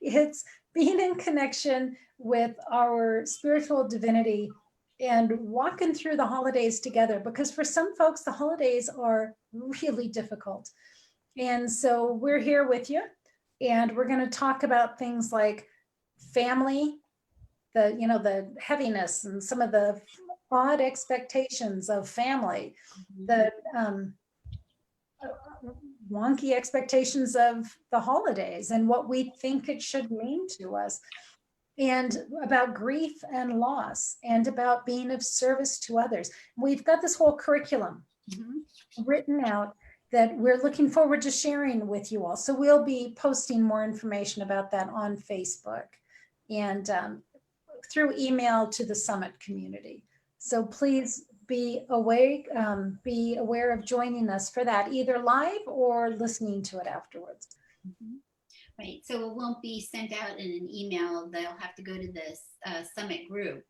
It's being in connection with our spiritual divinity and walking through the holidays together, because for some folks, the holidays are really difficult. And so we're here with you, and we're going to talk about things like family, the heaviness and some of the odd expectations of family, the wonky expectations of the holidays and what we think it should mean to us, and about grief and loss, and about being of service to others. We've got this whole curriculum written out that we're looking forward to sharing with you all. So we'll be posting more information about that on Facebook and through email to the Summit community. So please be awake, be aware of joining us for that, either live or listening to it afterwards. Right, so it won't be sent out in an email. They'll have to go to this Summit group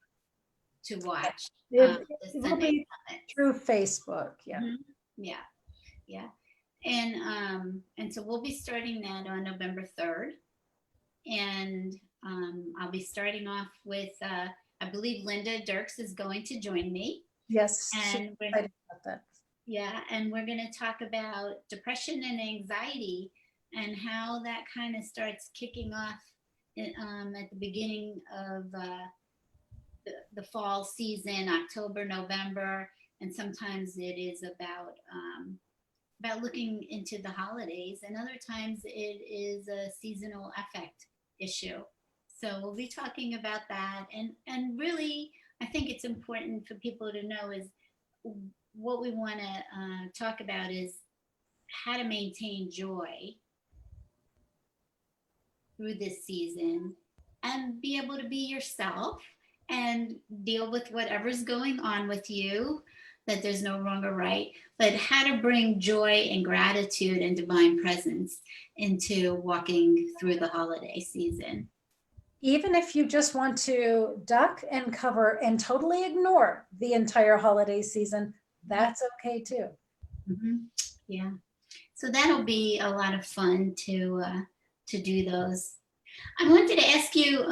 to watch. It will be through Facebook, yeah. Yeah. And so we'll be starting that on November 3rd. And I'll be starting off with, I believe Linda Dirks is going to join me. Yes, And we're excited about that. Yeah, and we're going to talk about depression and anxiety and how that kind of starts kicking off at the beginning of the fall season, October, November, and sometimes it is about looking into the holidays, and other times it is a seasonal affect issue. So we'll be talking about that. And really, I think it's important for people to know is what we want to talk about is how to maintain joy through this season and be able to be yourself and deal with whatever's going on with you, that there's no wrong or right, but how to bring joy and gratitude and divine presence into walking through the holiday season. Even if you just want to duck and cover and totally ignore the entire holiday season, that's okay too. Mm-hmm. Yeah. So that'll be a lot of fun to do those. I wanted to ask you,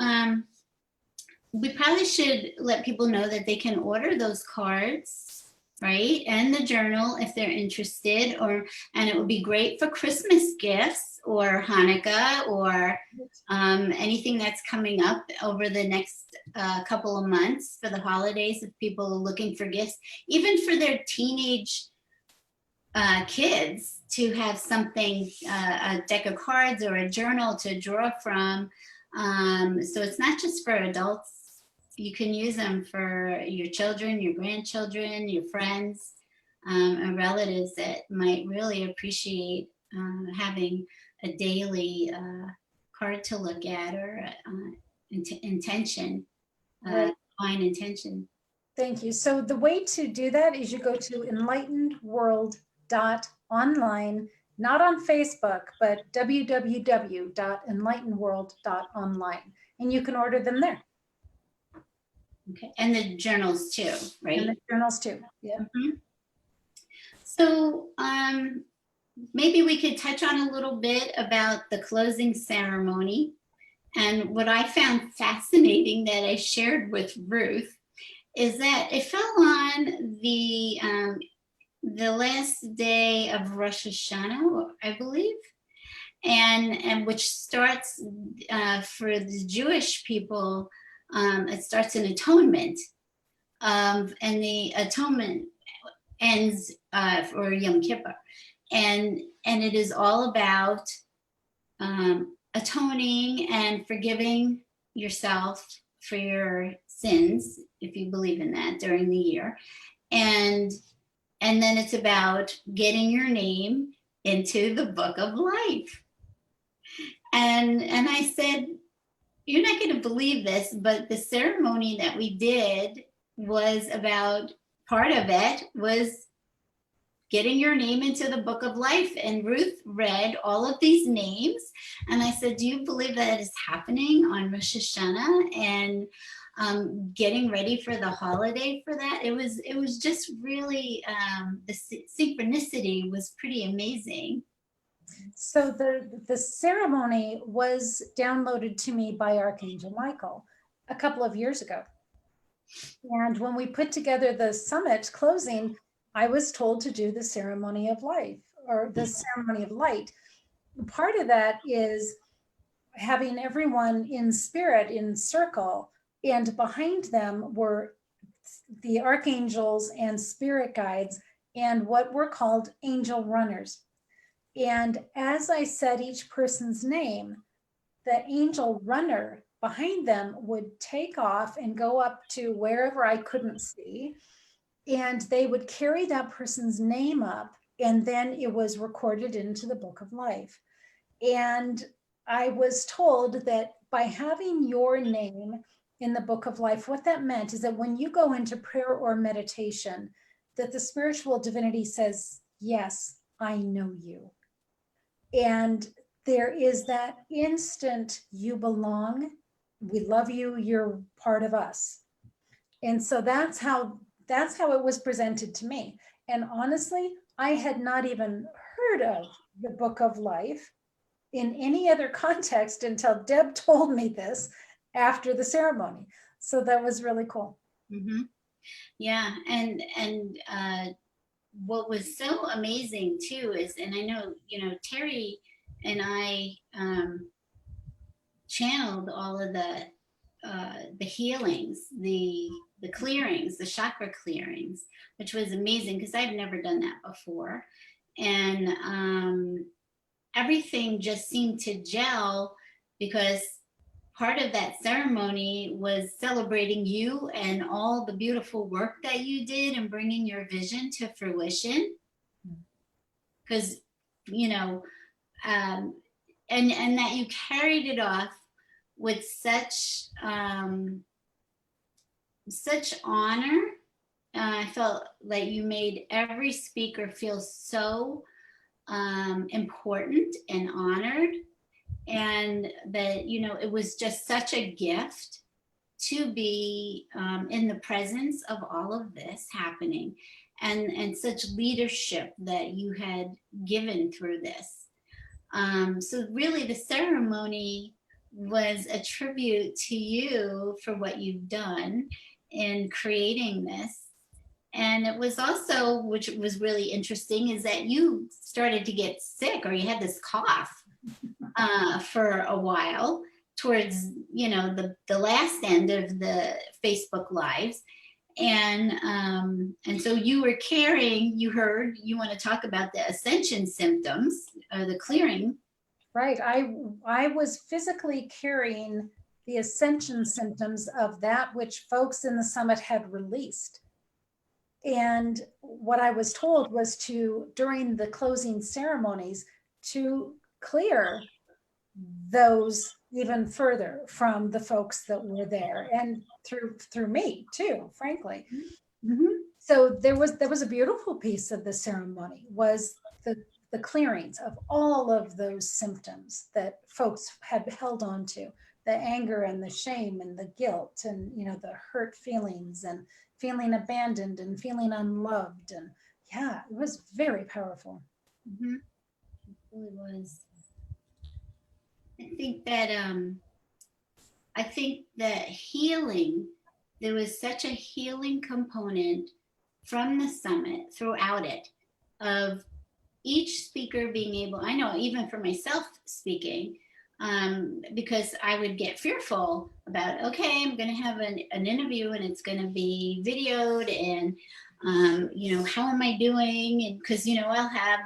we probably should let people know that they can order those cards, right? And the journal if they're interested, and it would be great for Christmas gifts or Hanukkah or anything that's coming up over the next couple of months for the holidays if people are looking for gifts, even for their teenage kids to have something, a deck of cards or a journal to draw from. So it's not just for adults. You can use them for your children, your grandchildren, your friends, and relatives that might really appreciate having a daily card to look at or intention, Right. divine intention. Thank you. So the way to do that is you go to enlightenedworld.online, not on Facebook, but www.enlightenedworld.online, and you can order them there. Okay, and the journals too, right? And the journals too. Yeah. Mm-hmm. So maybe we could touch on a little bit about the closing ceremony. And what I found fascinating that I shared with Ruth is that it fell on the last day of Rosh Hashanah, I believe, and which starts for the Jewish people. It starts in atonement, and the atonement ends for Yom Kippur, and it is all about atoning and forgiving yourself for your sins, if you believe in that, during the year, and then it's about getting your name into the book of life. And I said, you're not going to believe this, but the ceremony that we did was about, part of it was getting your name into the book of life. And Ruth read all of these names. And I said, do you believe that is happening on Rosh Hashanah? And getting ready for the holiday for that. It was just really, the synchronicity was pretty amazing. So the ceremony was downloaded to me by Archangel Michael a couple of years ago. And when we put together the summit closing, I was told to do the ceremony of life, or the ceremony of light. Part of that is having everyone in spirit, in circle, and behind them were the archangels and spirit guides and what were called angel runners. And as I said each person's name, the angel runner behind them would take off and go up to wherever I couldn't see, and they would carry that person's name up, and then it was recorded into the book of life. And I was told that by having your name in the book of life, what that meant is that when you go into prayer or meditation, that the spiritual divinity says, yes, I know you. And there is that instant, you belong, we love you, you're part of us. And so that's how it was presented to me. And honestly, I had not even heard of the book of life in any other context until Deb told me this after the ceremony. So that was really cool. Mm-hmm. Yeah, and what was so amazing too is, and I know, Teri and I channeled all of the healings, the clearings, the chakra clearings, which was amazing because I've never done that before. And everything just seemed to gel because part of that ceremony was celebrating you and all the beautiful work that you did and bringing your vision to fruition. Because, you know, and that you carried it off with such honor. I felt like you made every speaker feel so important and honored, and that, you know, it was just such a gift to be in the presence of all of this happening, and such leadership that you had given through this. So really the ceremony was a tribute to you for what you've done in creating this. And it was also, which was really interesting, is that you started to get sick, or you had this cough for a while towards, you know, the last end of the Facebook Lives. And so you were carrying, you want to talk about the ascension symptoms, or the clearing. Right. I was physically carrying the ascension symptoms of that which folks in the summit had released. And what I was told was to, during the closing ceremonies, to clear those even further from the folks that were there, and through me too, frankly. Mm-hmm. So there was a beautiful piece of the ceremony, was the clearings of all of those symptoms that folks had held on to, the anger and the shame and the guilt, and, you know, the hurt feelings, and feeling abandoned and feeling unloved. And yeah, it was very powerful. Mm-hmm. It really was. I think that healing, there was such a healing component from the summit throughout it, of each speaker being able, I know even for myself speaking, because I would get fearful about, okay, I'm going to have an interview and it's going to be videoed, and you know, how am I doing? And because, you know, I'll have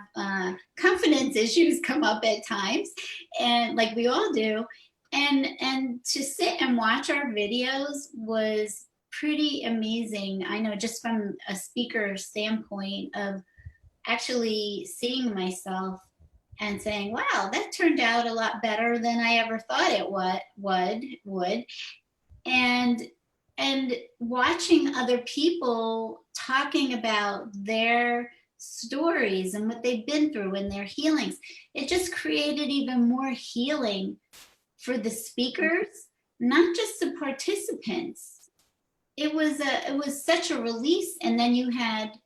confidence issues come up at times, and like we all do. And to sit and watch our videos was pretty amazing. I know, just from a speaker standpoint, of actually seeing myself and saying, wow, that turned out a lot better than I ever thought it would. And watching other people talking about their stories and what they've been through and their healings, it just created even more healing for the speakers, not just the participants. It was such a release. And then you had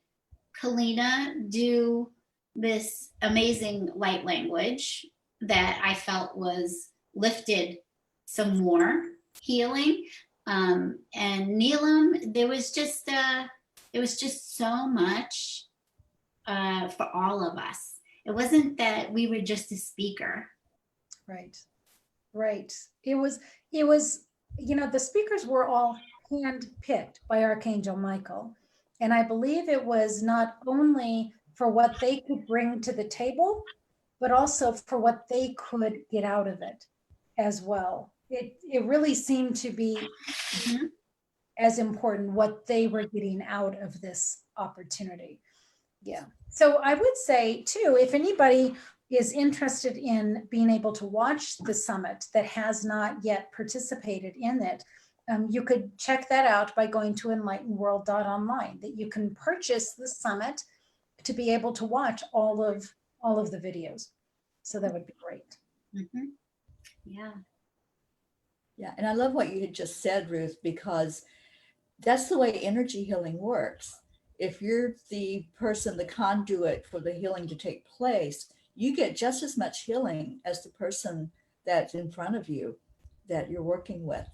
Kalina do this amazing light language that I felt was lifted some more healing. And Neelam, there was just so much for all of us. It wasn't that we were just a speaker. Right. It was, you know, the speakers were all handpicked by Archangel Michael. And I believe it was not only for what they could bring to the table, but also for what they could get out of it as well. It really seemed to be as important what they were getting out of this opportunity. Yeah. So I would say too, if anybody is interested in being able to watch the summit that has not yet participated in it, you could check that out by going to enlightenedworld.online, that you can purchase the summit to be able to watch all of the videos. So that would be great. Mm-hmm. Yeah. Yeah. And I love what you had just said, Ruth, because that's the way energy healing works. If you're the person, the conduit for the healing to take place, you get just as much healing as the person that's in front of you that you're working with.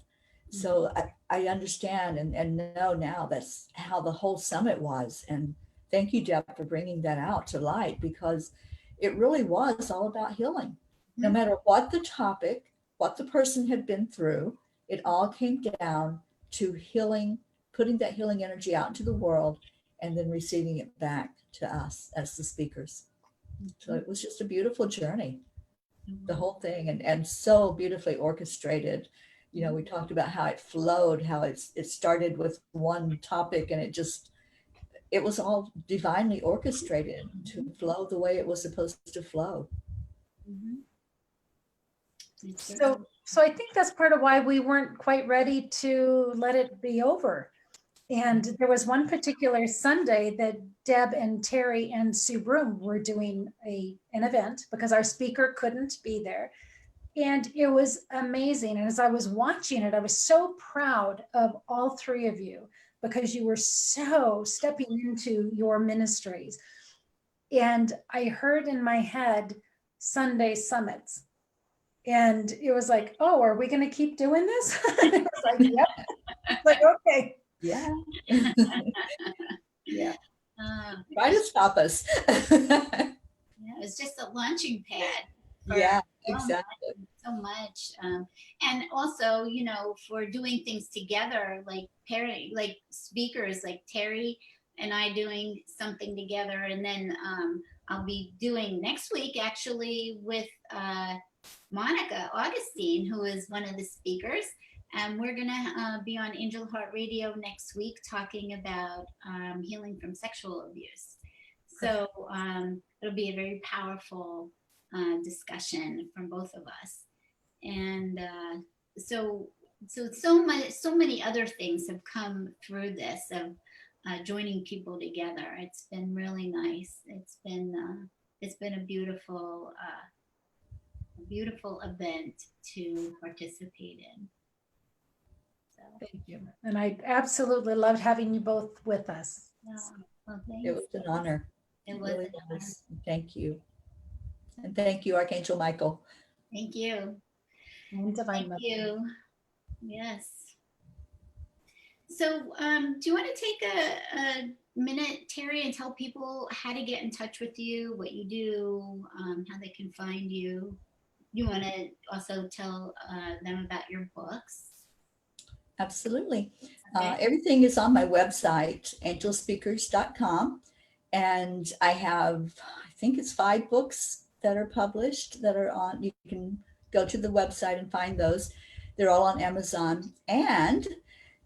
So I understand and know now that's how the whole summit was. And thank you, Deb, for bringing that out to light, because it really was all about healing. No matter what the topic, what the person had been through, it all came down to healing, putting that healing energy out into the world, and then receiving it back to us as the speakers. So it was just a beautiful journey, the whole thing, and so beautifully orchestrated. You know, we talked about how it flowed, how it started with one topic and it was all divinely orchestrated to flow the way it was supposed to flow. Mhm. So I think that's part of why we weren't quite ready to let it be over. And there was one particular Sunday that Deb and Teri and Sue Broom were doing an event because our speaker couldn't be there. And it was amazing. And as I was watching it, I was so proud of all three of you because you were so stepping into your ministries. And I heard in my head Sunday summits. And it was like, oh, are we going to keep doing this? It was like, yep. It's like, okay. Yeah. Yeah. Uh, Try to stop us. yeah, it's just a launching pad. Yeah, exactly. So much. And also, you know, for doing things together, like speakers, like Teri and I doing something together. And then I'll be doing next week actually with Monica Augustine, who is one of the speakers. And we're going to be on Angel Heart Radio next week talking about healing from sexual abuse. So it'll be a very powerful discussion from both of us. And so many other things have come through this of joining people together. It's been really nice. It's been a beautiful event to participate in. So. Thank you. And I absolutely loved having you both with us. Well, It was an honor. It was really an honor. Thank you. And thank you, Archangel Michael. Thank you. And Divine Thank Mother. you. Yes. So do you want to take a minute, Teri, and tell people how to get in touch with you, what you do, how they can find you? You want to also tell them about your books? Absolutely. Okay. Everything is on my website, angelspeakers.com. And I have, I think it's 5 books that are published that are on, you can go to the website and find those. They're all on Amazon. And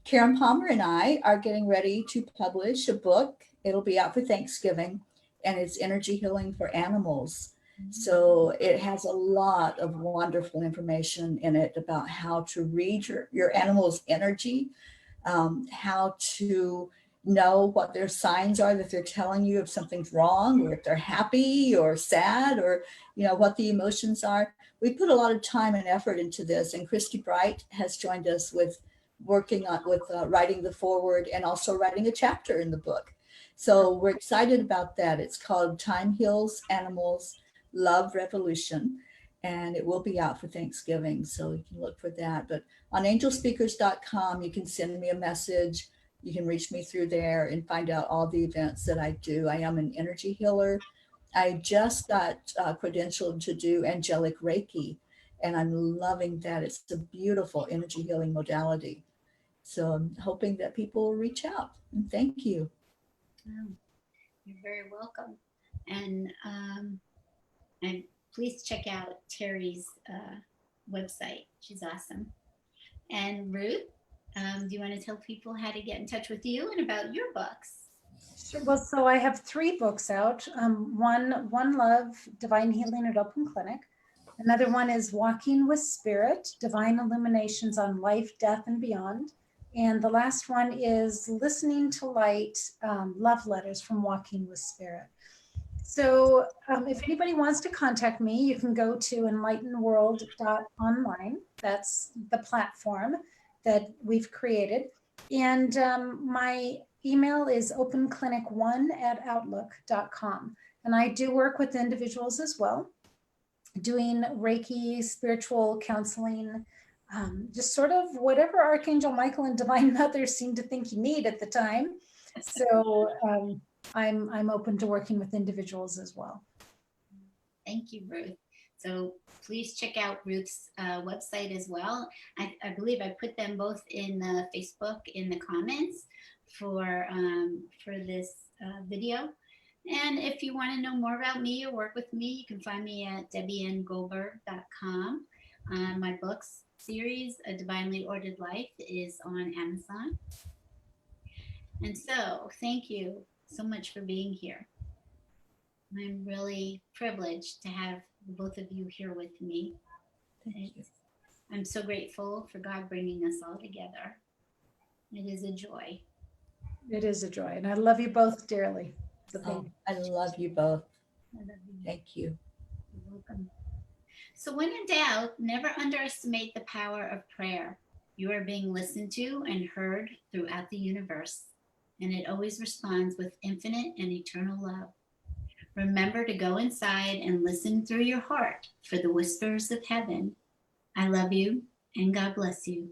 Karen Palmer and I are getting ready to publish a book. It'll be out for Thanksgiving, and it's Energy Healing for Animals. So it has a lot of wonderful information in it about how to read your animal's energy, how to know what their signs are that they're telling you if something's wrong, or if they're happy or sad, or you know what the emotions are. We put a lot of time and effort into this, and Christy Bright has joined us with working on writing the foreword and also writing a chapter in the book. So we're excited about that. It's called Time Heals Animals, Love Revolution, and it will be out for Thanksgiving, so you can look for that. But on angelspeakers.com, you can send me a message. You can reach me through there and find out all the events that I do. I am an energy healer. I just got credentialed to do angelic Reiki, and I'm loving that. It's a beautiful energy healing modality. So I'm hoping that people will reach out, and thank you. You're very welcome. And please check out Teri's website. She's awesome. And Ruth, do you want to tell people how to get in touch with you and about your books? Sure. Well, so I have 3 books out. One Love, Divine Healing at Open Clinic. Another one is Walking with Spirit, Divine Illuminations on Life, Death, and Beyond. And the last one is Listening to Light, Love Letters from Walking with Spirit. So if anybody wants to contact me, you can go to enlightenworld.online. That's the platform that we've created. And my email is openclinic1@outlook.com. And I do work with individuals as well, doing Reiki, spiritual counseling, just sort of whatever Archangel Michael and Divine Mother seem to think you need at the time. So I'm open to working with individuals as well. Thank you, Ruth. So please check out Ruth's website as well. I believe I put them both in Facebook in the comments for this video. And if you want to know more about me or work with me, you can find me at debbiengoldberg.com. My books series, A Divinely Ordered Life, is on Amazon. And so, thank you so much for being here. I'm really privileged to have both of you here with me. Thank you. I'm so grateful for God bringing us all together. It is a joy. It is a joy. And I love you both dearly. So Oh, I love you both. I love you. Thank you. You're welcome. So when in doubt, never underestimate the power of prayer. You are being listened to and heard throughout the universe, and it always responds with infinite and eternal love. Remember to go inside and listen through your heart for the whispers of heaven. I love you, and God bless you.